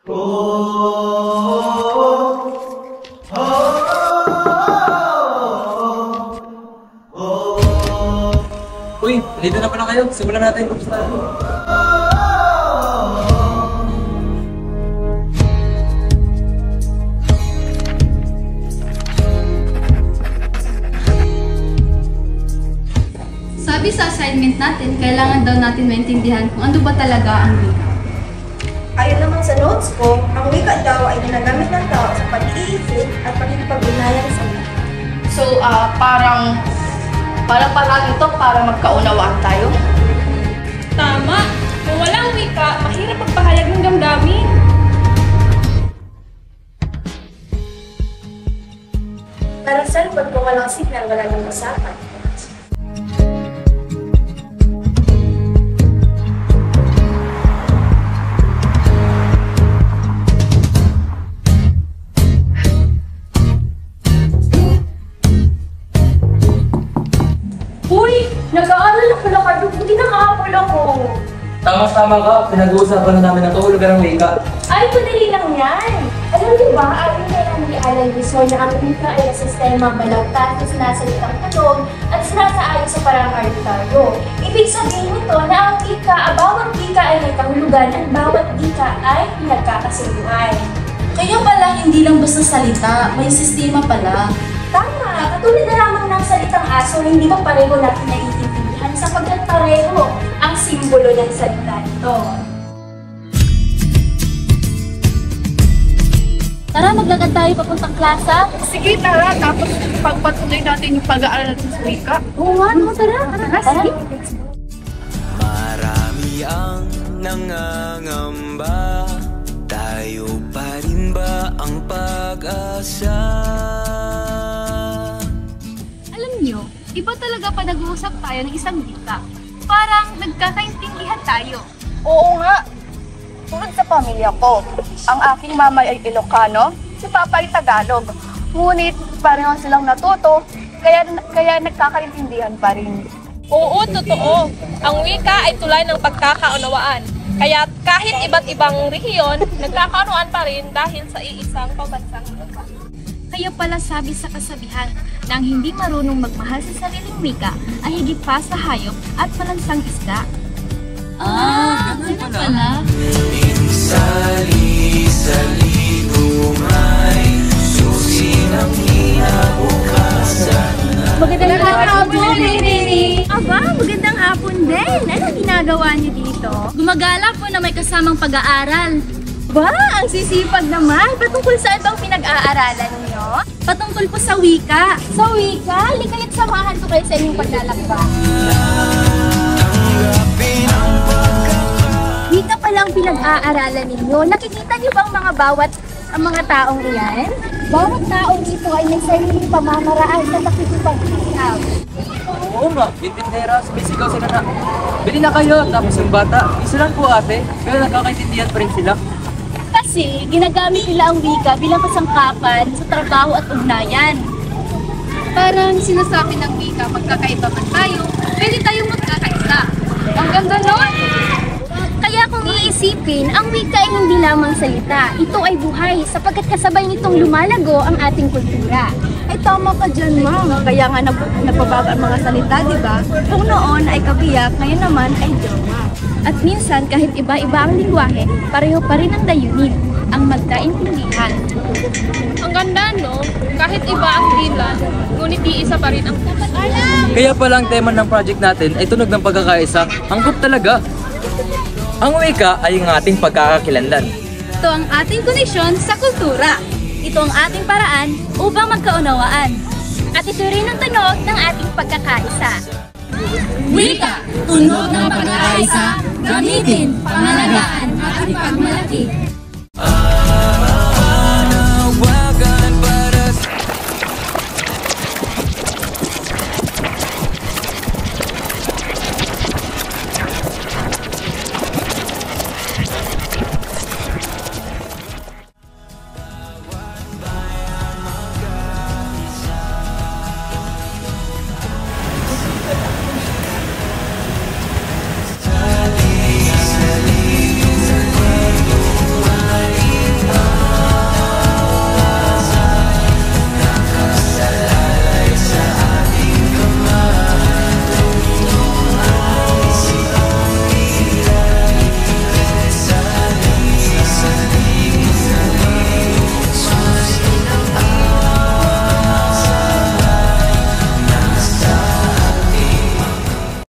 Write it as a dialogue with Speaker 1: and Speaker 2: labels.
Speaker 1: Uy, dito na pala kayo. Simulan natin.
Speaker 2: Sabi sa assignment natin, kailangan daw natin maintindihan kung ano ba talaga ang wika.
Speaker 3: Ayon naman sa notes ko, ang wika daw ay ginagamit ng tao sa pag-iisip at pagkikipag-ugnayan sa wika.
Speaker 2: So, parang ito para magkaunawaan tayo?
Speaker 4: Tama! Kung walang wika, mahirap magpahayag ng damdamin.
Speaker 3: Para cellphone kung walang signal, wala nang usapan.
Speaker 4: Uy! Nag-aaral na pala kayo. Buti nakakapal ako.
Speaker 1: Tama ka. Pinag-uusapan na namin ang kahulugan ng wika.
Speaker 4: Ay, madali lang yan.
Speaker 5: Alam niyo ba, ayon kay Emily Alan Rizzo na ang wika ay ang sistema balagtas na sinasalitang tanong at sinasaayon sa parang arbitraryo. Ibig sabihin nito na ang wika, bawat wika ay may kahulugan at bawat wika ay pinagkakasunduan.
Speaker 2: Kaya pala hindi lang basta salita, may sistema pala.
Speaker 5: Tama! Katulad na lamang ng salitang aso, hindi ba pareho natin naiintindihan sapagkat pareho ang simbolo ng salita nito.
Speaker 2: Tara, maglakad tayo papuntang klasa.
Speaker 4: Sige, tara. Tapos pagpatuloy natin yung pag-aaral natin sa wika.
Speaker 2: Oo nga, no, tara. Sige.
Speaker 6: Marami ang nangangamba, tayo pa rin ba ang pag-asa?
Speaker 2: Alam niyo, iba talaga pa nag-uusap tayo ng isang wika. Parang nagkakaintindihan tayo.
Speaker 4: Oo nga. Tulad sa pamilya ko, ang aking mama ay Ilocano, si Papa ay Tagalog. Ngunit pareho silang natuto, kaya nagkakaintindihan pa rin.
Speaker 7: Oo, totoo. Ang wika ay tulay ng pagkakaunawaan. Kaya kahit iba't ibang rehiyon, nagkakaunawaan pa rin dahil sa iisang pambansang lupa.
Speaker 2: Kaya pala sabi sa kasabihan na ang hindi marunong magmahal sa sariling wika ay higit pa sa hayop at malansang isda. Ganun pala.
Speaker 6: Sali-sali kumay, susi ng hinabukasan.
Speaker 2: Magandang hapon, Riri! Aba, magandang hapon din! Ano ginagawa niyo dito? Gumagala po na may kasamang pag-aaral. Ba, ang sisipag naman! Patungkol saan bang pinag-aaralan niyo? Patungkol po sa wika. Sa wika? Likaya't samahan ko kayo sa inyong paglalakbay. Wika palang pinag-aaralan ninyo. Nakikita niyo bang ang mga taong iyan?
Speaker 5: Bawat taong ito ay may sariling pamamaraan na nakikipag-usap.
Speaker 1: Oo nga, yung tindera, sumisigaw sila na. Bili na kayo, tapos yung bata. Isa lang po ate, pero nakakaintindihan pa rin sila.
Speaker 2: Kasi ginagamit nila ang wika bilang kasangkapan sa trabaho at ugnayan. Parang sinasabi ng wika, magkakaiba man tayo, pwede tayong magkakaisa. Ang ganda nun! Kaya kung iisipin, ang wika ay hindi lamang salita. Ito ay buhay sapagkat kasabay nitong lumalago ang ating kultura.
Speaker 3: Ay tama ka dyan, ma'am. Kaya nga nagbabago ang mga salita, di ba? Kung noon ay kabiyak, ngayon naman ay drama.
Speaker 2: At minsan kahit iba-iba ang lingwahe, pareho pa rin ang dayunin, ang magkaintindihan.
Speaker 7: Ang ganda, no? Kahit iba ang Greenland, ngunit iisa pa rin ang pupat.
Speaker 1: Kaya pala ang tema ng project natin ay tunog ng pagkakaisa. Angkop talaga! Ang wika ay ang ating pagkakakilanlan.
Speaker 2: Ito ang ating koneksyon sa kultura. Ito ang ating paraan upang magkaunawaan. At ito rin ang tunog ng ating pagkakaisa. Wika! Tunog ng pagkakaisa, gamitin, pangalagaan at ipagmalaki.